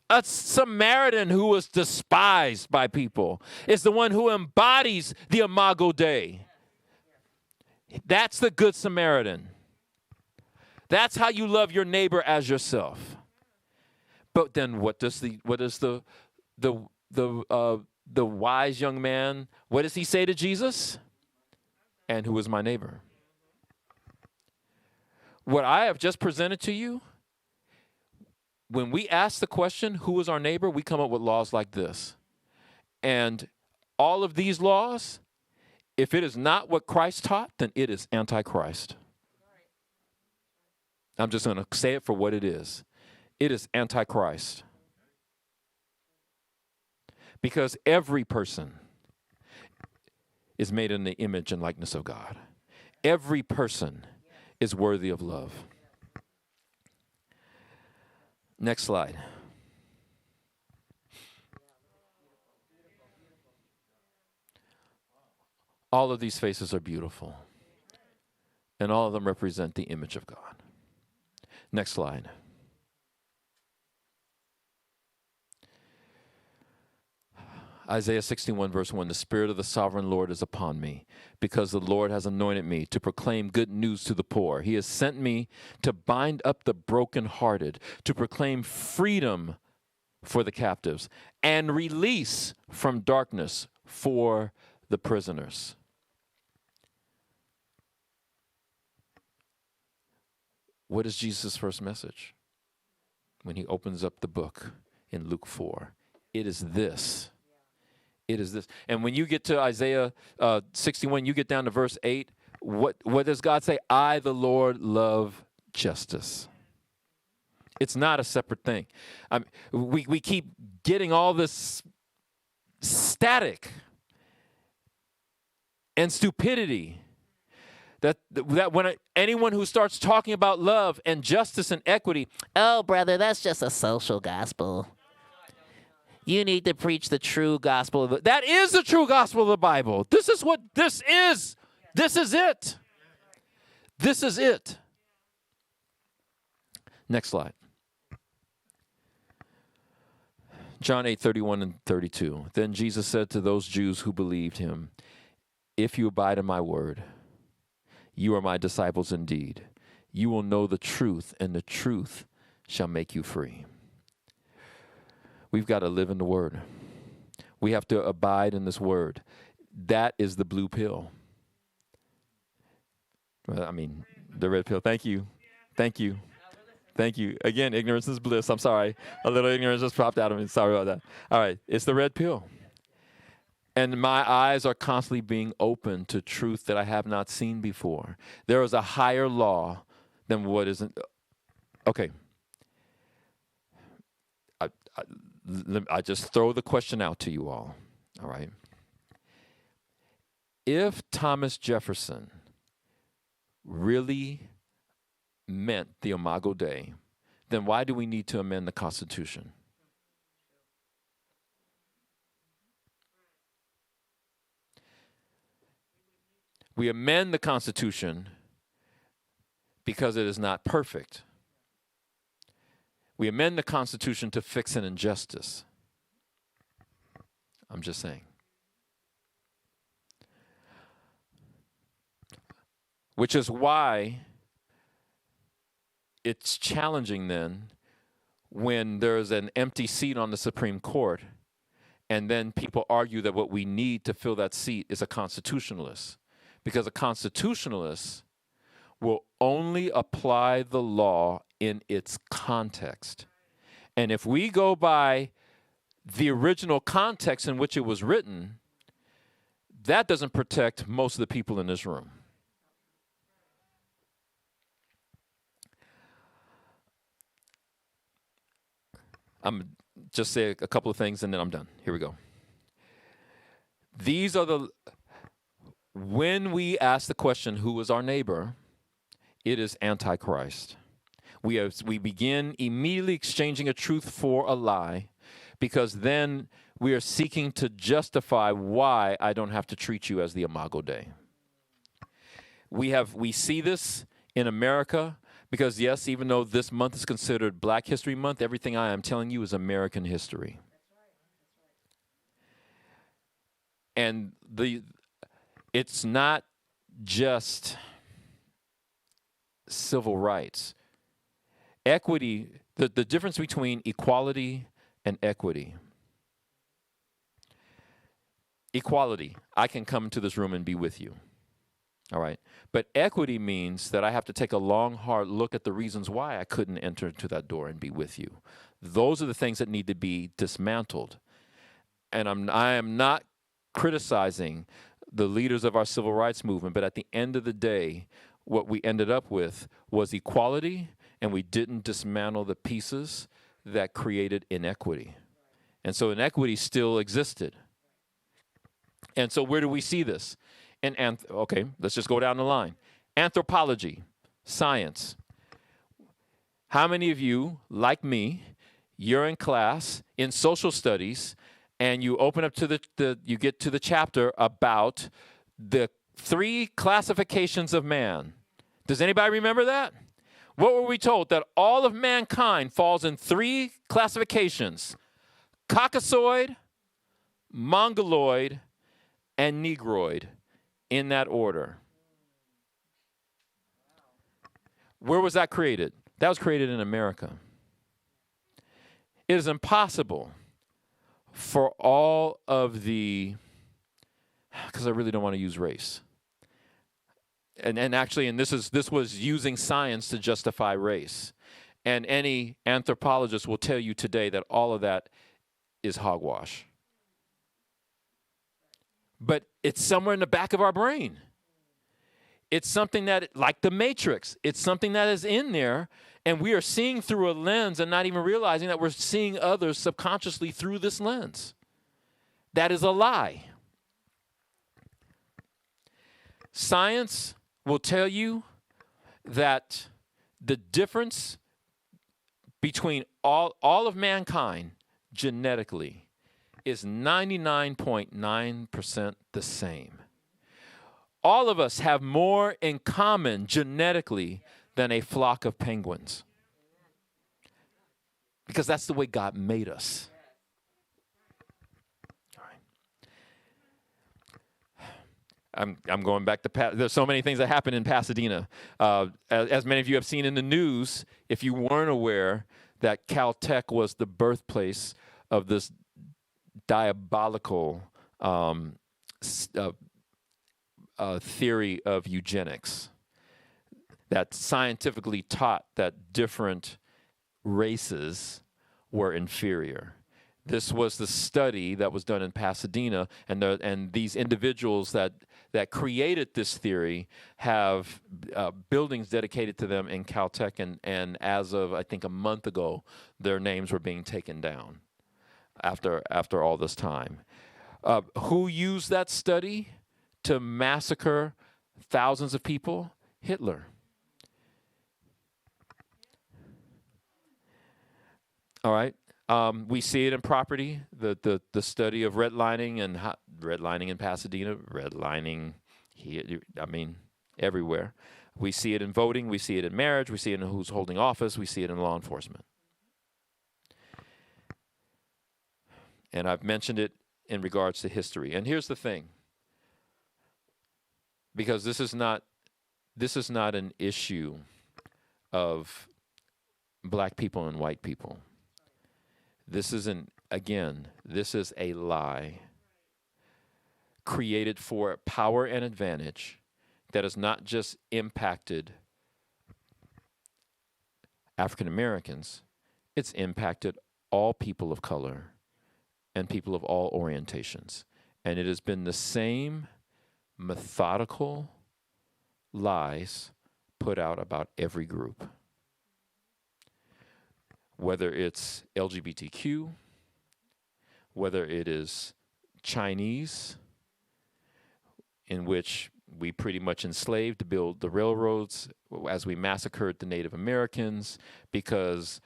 A Samaritan who was despised by people is the one who embodies the imago Dei. That's the Good Samaritan. That's how you love your neighbor as yourself. But then what is the wise young man, what does he say to Jesus? And who is my neighbor? What I have just presented to you, when we ask the question, who is our neighbor, we come up with laws like this. And all of these laws, if it is not what Christ taught, then it is anti-Christ. I'm just going to say it for what it is. It is anti-Christ. Because every person is made in the image and likeness of God. Every person is worthy of love. Next slide. All of these faces are beautiful. And all of them represent the image of God. Next slide. Isaiah 61 verse 1, the Spirit of the Sovereign Lord is upon me, because the Lord has anointed me to proclaim good news to the poor. He has sent me to bind up the brokenhearted, to proclaim freedom for the captives, and release from darkness for the prisoners. What is Jesus' first message? When he opens up the book in Luke 4, it is this. It is this. And when you get to Isaiah 61, you get down to verse 8, what does God say? I, the Lord, love justice. It's not a separate thing. We keep getting all this static and stupidity that when anyone who starts talking about love and justice and equity, oh, brother, that's just a social gospel. You need to preach the true gospel. That is the true gospel of the Bible. This is what this is. This is it. This is it. Next slide. John 8:31 and 32. Then Jesus said to those Jews who believed him, if you abide in my word, you are my disciples indeed. You will know the truth, and the truth shall make you free. We've got to live in the word. We have to abide in this word. That is the blue pill. Well, I mean, the red pill. Thank you. Thank you. Thank you. Again, ignorance is bliss. I'm sorry. A little ignorance just popped out of me. Sorry about that. All right. It's the red pill. And my eyes are constantly being open to truth that I have not seen before. There is a higher law than what isn't. Okay. I just throw the question out to you all. All right. If Thomas Jefferson really meant the Imago Dei, then why do we need to amend the Constitution? We amend the Constitution because it is not perfect. We amend the Constitution to fix an injustice. I'm just saying. Which is why it's challenging then when there's an empty seat on the Supreme Court and then people argue that what we need to fill that seat is a constitutionalist. Because a constitutionalist will only apply the law in its context. And if we go by the original context in which it was written, that doesn't protect most of the people in this room. I'm just say a couple of things and then I'm done. Here we go. These are when we ask the question, who is our neighbor? It is Antichrist. We begin immediately exchanging a truth for a lie because then we are seeking to justify why I don't have to treat you as the Imago Dei. We see this in America because, yes, even though this month is considered Black History Month, everything I am telling you is American history. And it's not just civil rights. Equity, the difference between equality and equity. Equality, I can come into this room and be with you. All right. But equity means that I have to take a long, hard look at the reasons why I couldn't enter into that door and be with you. Those are the things that need to be dismantled. And I am not criticizing the leaders of our civil rights movement, but at the end of the day, what we ended up with was equality, and we didn't dismantle the pieces that created inequity. And so inequity still existed. And so where do we see this? Okay, let's just go down the line. Anthropology, science. How many of you, like me, you're in class in social studies, and you open up to you get to the chapter about the 3 classifications of man. Does anybody remember that? What were we told? That all of mankind falls in 3 classifications: Caucasoid, Mongoloid, and Negroid, in that order. Where was that created? That was created in America. It is impossible for all of because I really don't want to use race. And actually, this was using science to justify race. And any anthropologist will tell you today that all of that is hogwash. But it's somewhere in the back of our brain. It's something that, like the Matrix, it's something that is in there, and we are seeing through a lens and not even realizing that we're seeing others subconsciously through this lens. That is a lie. Science will tell you that the difference between all of mankind genetically is 99.9% the same. All of us have more in common genetically than a flock of penguins. Because that's the way God made us. All right. I'm going back to there's so many things that happen in Pasadena. As many of you have seen in the news, if you weren't aware that Caltech was the birthplace of this diabolical theory of eugenics that scientifically taught that different races were inferior. This was the study that was done in Pasadena, and these individuals that created this theory have buildings dedicated to them in Caltech, and as of, I think, a month ago, their names were being taken down after all this time. Who used that study to massacre thousands of people? Hitler. All right. We see it in property, the study of redlining and redlining in Pasadena, redlining here, I mean, everywhere. We see it in voting, we see it in marriage, we see it in who's holding office, we see it in law enforcement. And I've mentioned it in regards to history. And here's the thing, because this is not an issue of black people and white people. This is a lie created for power and advantage that has not just impacted African Americans, it's impacted all people of color and people of all orientations. And it has been the same methodical lies put out about every group. Whether it's LGBTQ, whether it is Chinese, in which we pretty much enslaved to build the railroads as we massacred the Native Americans, because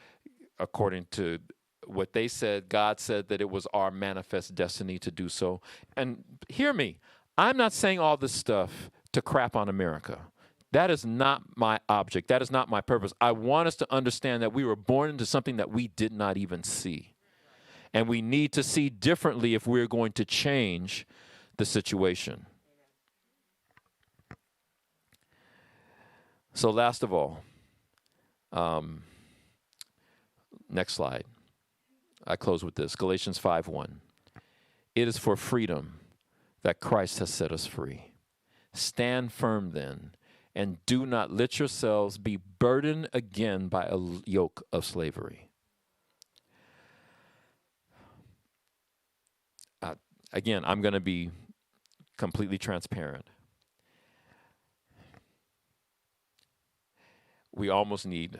according to what they said, God said that it was our manifest destiny to do so. And hear me, I'm not saying all this stuff to crap on America. That is not my object. That is not my purpose. I want us to understand that we were born into something that we did not even see. And we need to see differently if we're going to change the situation. So last of all, next slide. I close with this, Galatians 5:1. It is for freedom that Christ has set us free. Stand firm then, and do not let yourselves be burdened again by a yoke of slavery. Again, I'm going to be completely transparent. We almost need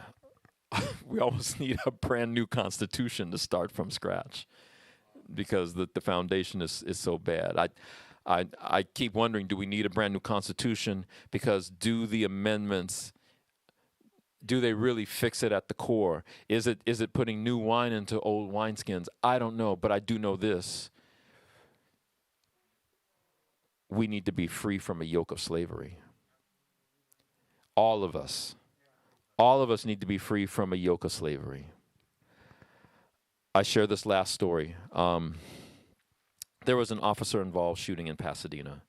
a brand new constitution to start from scratch, because the foundation is so bad. I keep wondering, do we need a brand new constitution? Because do the amendments, do they really fix it at the core? Is it putting new wine into old wineskins? I don't know, but I do know this. We need to be free from a yoke of slavery. All of us. All of us need to be free from a yoke of slavery. I share this last story. There was an officer-involved shooting in Pasadena.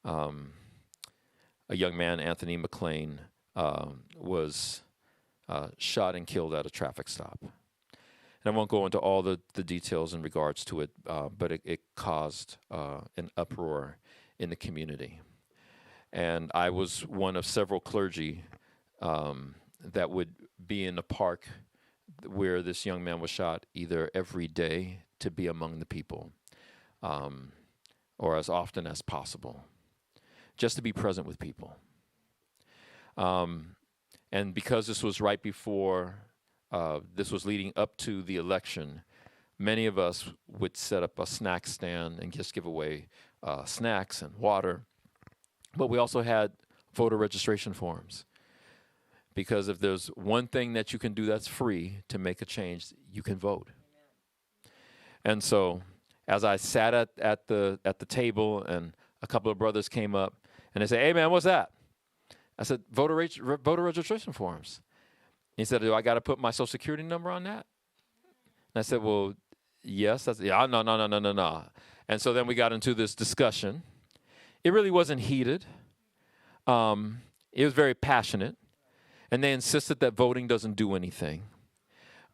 A young man, Anthony McLean, was shot and killed at a traffic stop. And I won't go into all the details in regards to it, but it caused an uproar in the community. And I was one of several clergy that would be in the park where this young man was shot either every day to be among the people, or as often as possible, just to be present with people. And because this was right before, this was leading up to the election, many of us would set up a snack stand and just give away snacks and water. But we also had voter registration forms. Because if there's one thing that you can do that's free to make a change, you can vote. And so as I sat at the table, and a couple of brothers came up and they said, "Hey man, what's that?" I said, voter registration forms. He said, "Do I got to put my social security number on that?" And I said, "Well, yes." I said, "Yeah, no. And so then we got into this discussion. It really wasn't heated. It was very passionate. And they insisted that voting doesn't do anything.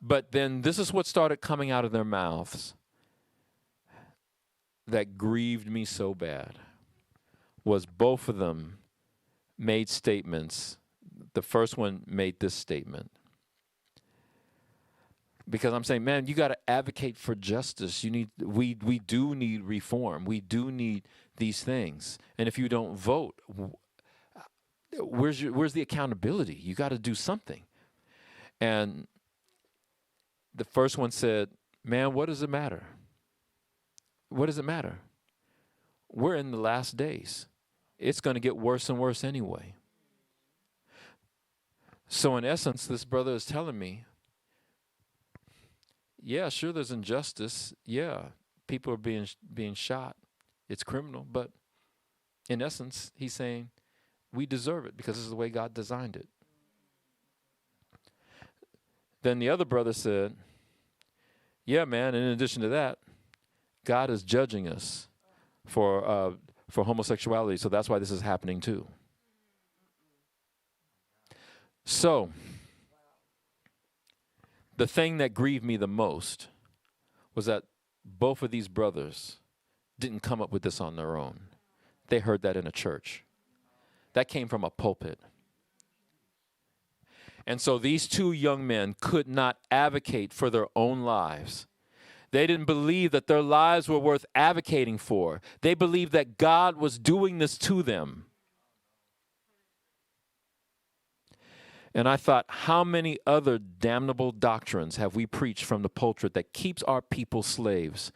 But then this is what started coming out of their mouths that grieved me so bad, was both of them made statements. The first one made this statement: Because I'm saying, man, you got to advocate for justice. We do need reform. We do need these things. And if you don't vote, where's the accountability? You got to do something. And the first one said, man, what does it matter? What does it matter? We're in the last days. It's going to get worse and worse anyway. So in essence, this brother is telling me, yeah, sure, there's injustice. Yeah, people are being shot. It's criminal. But in essence, he's saying we deserve it because this is the way God designed it. Then the other brother said, yeah, man, in addition to that, God is judging us for homosexuality, so that's why this is happening too. So, the thing that grieved me the most was that both of these brothers didn't come up with this on their own. They heard that in a church. That came from a pulpit. And so these two young men could not advocate for their own lives. They didn't believe that their lives were worth advocating for. They believed that God was doing this to them. And I thought, how many other damnable doctrines have we preached from the pulpit that keeps our people slaves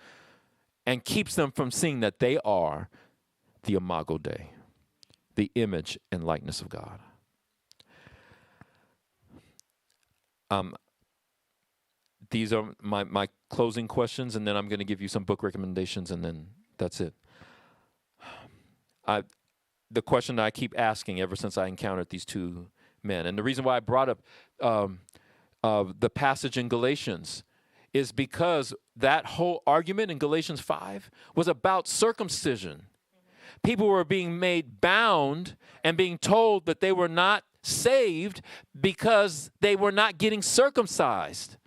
and keeps them from seeing that they are the Imago Dei, the image and likeness of God? These are my closing questions, and then I'm going to give you some book recommendations, and then that's it. The question that I keep asking ever since I encountered these two men, and the reason why I brought up the passage in Galatians is because that whole argument in Galatians 5 was about circumcision. People were being made bound and being told that they were not saved because they were not getting circumcised.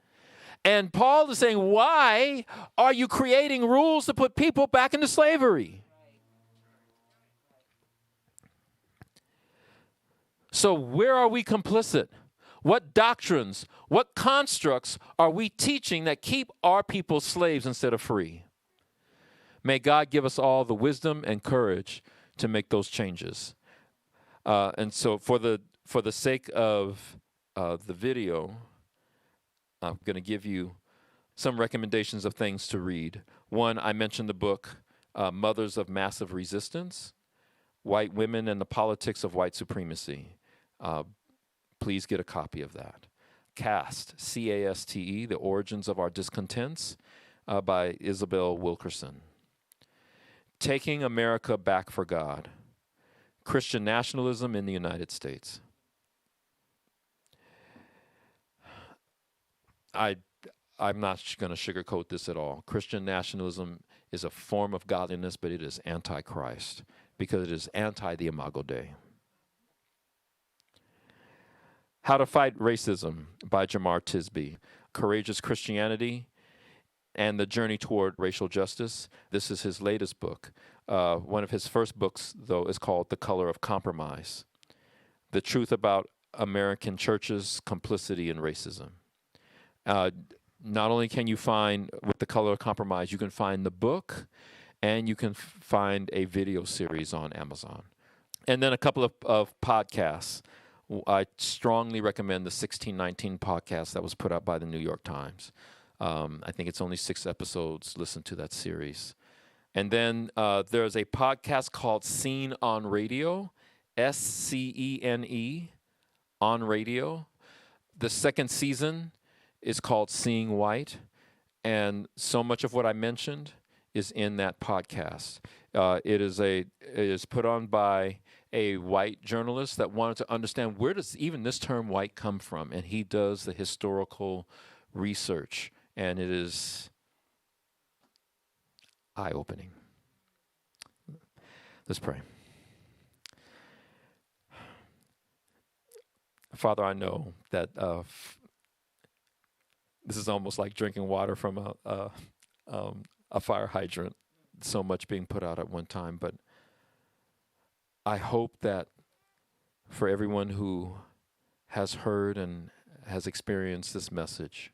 And Paul is saying, why are you creating rules to put people back into slavery? So where are we complicit? What doctrines, what constructs are we teaching that keep our people slaves instead of free? May God give us all the wisdom and courage to make those changes. And so for the sake of the video, I'm going to give you some recommendations of things to read. One, I mentioned the book, Mothers of Massive Resistance, White Women and the Politics of White Supremacy. Please get a copy of that. Caste, C-A-S-T-E, The Origins of Our Discontents, by Isabel Wilkerson. Taking America Back for God, Christian Nationalism in the United States. I'm not going to sugarcoat this at all. Christian nationalism is a form of godliness, but it is anti-Christ because it is anti the Imago Dei. How to Fight Racism by Jemar Tisby. Courageous Christianity and the Journey Toward Racial Justice. This is his latest book. One of his first books, though, is called The Color of Compromise. The Truth About American Churches, Complicity, and Racism. Not only can you find With the Color of Compromise, you can find the book and you can find a video series on Amazon. And then a couple of podcasts. I strongly recommend the 1619 podcast that was put out by the New York Times. I think it's only 6 episodes. Listen to that series. And then there's a podcast called Scene on Radio, S-C-E-N-E, on Radio. The second season is called Seeing White, and so much of what I mentioned is in that podcast. It is put on by a white journalist that wanted to understand where does even this term white come from, and he does the historical research, and it is eye-opening. Let's pray. Father, I know that this is almost like drinking water from a fire hydrant, so much being put out at one time. But I hope that for everyone who has heard and has experienced this message,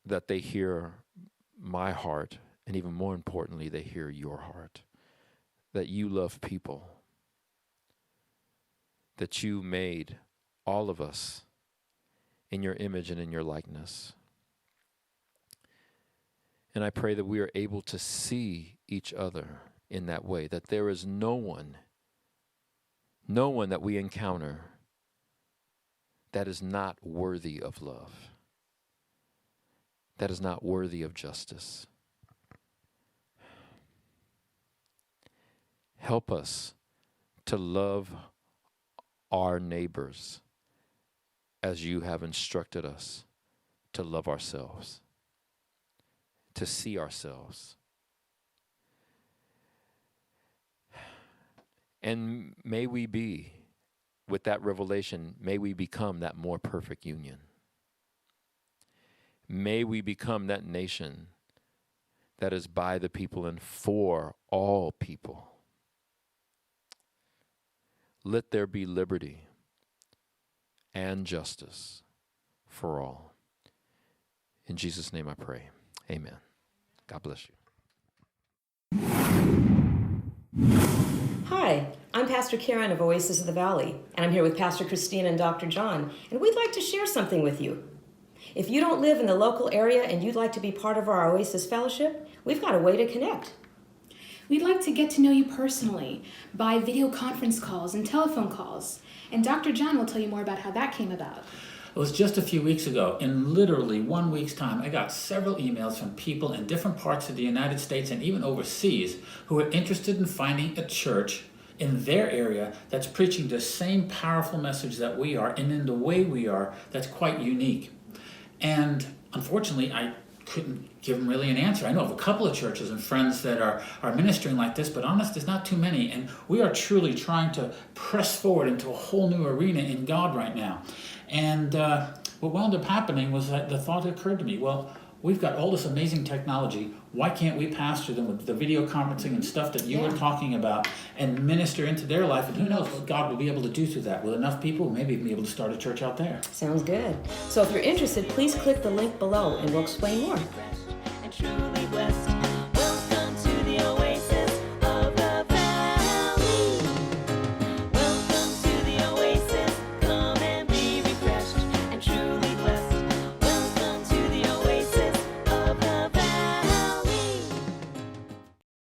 that they hear my heart, and even more importantly, they hear your heart, that you love people, that you made all of us in your image and in your likeness. And I pray that we are able to see each other in that way, that there is no one that we encounter that is not worthy of love, that is not worthy of justice. Help us to love our neighbors as you have instructed us to love ourselves, to see ourselves. And may we be, with that revelation, may we become that more perfect union. May we become that nation that is by the people and for all people. Let there be liberty and justice for all. In Jesus' name I pray. Amen. God bless you. Hi, I'm Pastor Karen of Oasis of the Valley, and I'm here with Pastor Christine and Dr. John, and we'd like to share something with you. If you don't live in the local area and you'd like to be part of our Oasis Fellowship, we've got a way to connect. We'd like to get to know you personally by video conference calls and telephone calls, and Dr. John will tell you more about how that came about. It was just a few weeks ago. In literally 1 week's time, I got several emails from people in different parts of the United States and even overseas who are interested in finding a church in their area that's preaching the same powerful message that we are, and in the way we are, that's quite unique. And unfortunately, I couldn't give them really an answer. I know of a couple of churches and friends that are ministering like this, but honest, there's not too many. And we are truly trying to press forward into a whole new arena in God right now. And what wound up happening was that the thought occurred to me, well, we've got all this amazing technology. Why can't we pastor them with the video conferencing and stuff that you were talking about and minister into their life? And who knows what God will be able to do through that. With enough people, maybe be able to start a church out there. Sounds good. So if you're interested, please click the link below and we'll explain more.